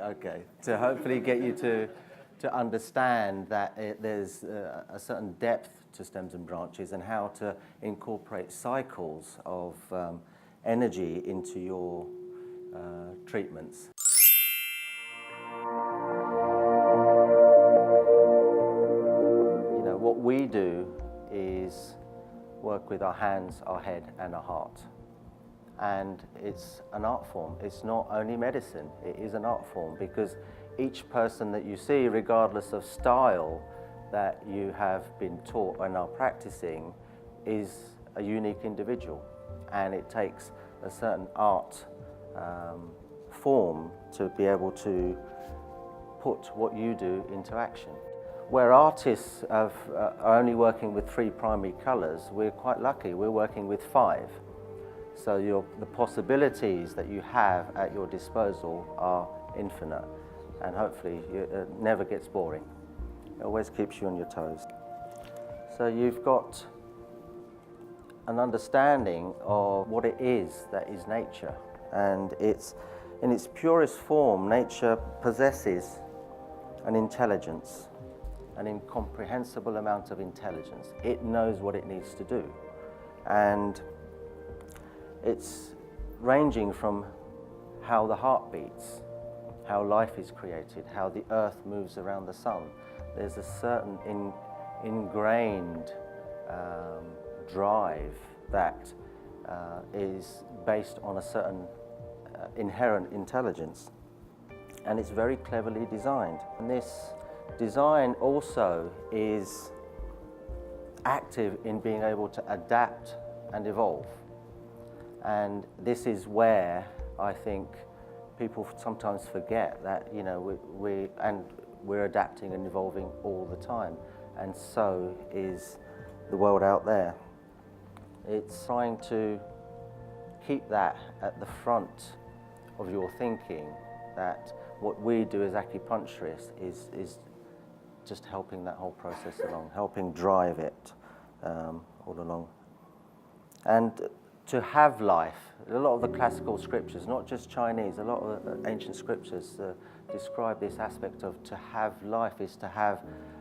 Okay, to hopefully get you to understand that there's a certain depth to stems and branches and how to incorporate cycles of energy into your treatments. You know, what we do is work with our hands, our head and our heart. And it's an art form. It's not only medicine, it is an art form, because each person that you see, regardless of style that you have been taught and are practicing, is a unique individual. And it takes a certain art form to be able to put what you do into action. Where artists are only working with 3 primary colours, we're quite lucky. We're working with 5. So the possibilities that you have at your disposal are infinite, and hopefully it never gets boring. It always keeps you on your toes. So you've got an understanding of what it is that is nature, and it's in its purest form. Nature possesses an intelligence, an incomprehensible amount of intelligence. It knows what it needs to do, and it's ranging from how the heart beats, how life is created, how the earth moves around the sun. There's a certain ingrained drive that is based on a certain inherent intelligence, and it's very cleverly designed. And this design also is active in being able to adapt and evolve. And this is where I think people sometimes forget that, you know, we're adapting and evolving all the time, and so is the world out there. It's trying to keep that at the front of your thinking, that what we do as acupuncturists is just helping that whole process along, helping drive it all along. And to have life, a lot of the classical scriptures, not just Chinese, a lot of the ancient scriptures describe this aspect of to have life is to have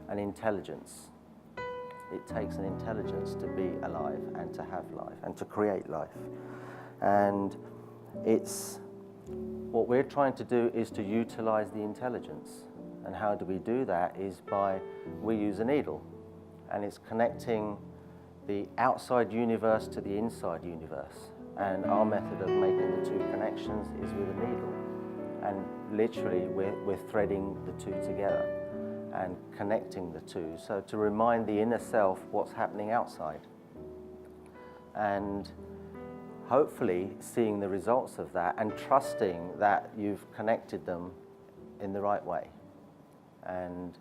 an intelligence. It takes an intelligence to be alive and to have life and to create life. And it's what we're trying to do is to utilize the intelligence. And how do we do that is we use a needle, and it's connecting the outside universe to the inside universe. And our method of making the 2 connections is with a needle. And literally we're threading the 2 together and connecting the 2. So to remind the inner self what's happening outside. And hopefully seeing the results of that and trusting that you've connected them in the right way. And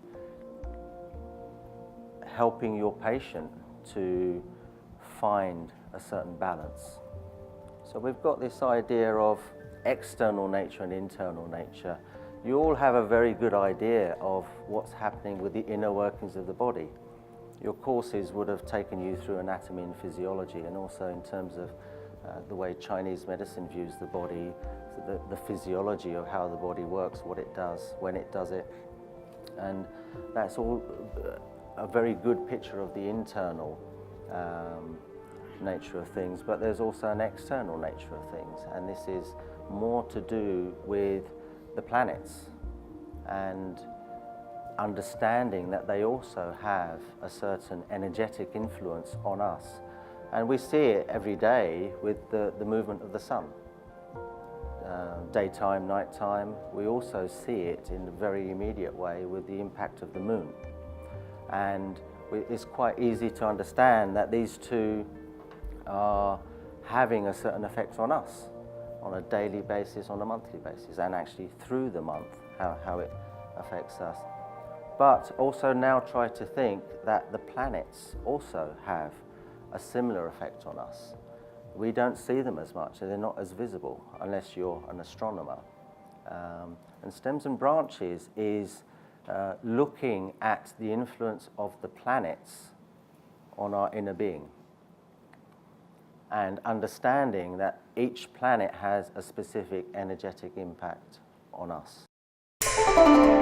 helping your patient to find a certain balance. So we've got this idea of external nature and internal nature. You all have a very good idea of what's happening with the inner workings of the body. Your courses would have taken you through anatomy and physiology, and also in terms of the way Chinese medicine views the body, the physiology of how the body works, what it does, when it does it. And that's all a very good picture of the internal nature of things, but there's also an external nature of things, and this is more to do with the planets and understanding that they also have a certain energetic influence on us. And we see it every day with the movement of the sun. Daytime, nighttime, we also see it in a very immediate way with the impact of the moon. And it's quite easy to understand that these 2 are having a certain effect on us on a daily basis, on a monthly basis, and actually through the month, how it affects us. But also now try to think that the planets also have a similar effect on us. We don't see them as much, so they're not as visible unless you're an astronomer. And stems and branches is looking at the influence of the planets on our inner being, and understanding that each planet has a specific energetic impact on us. you.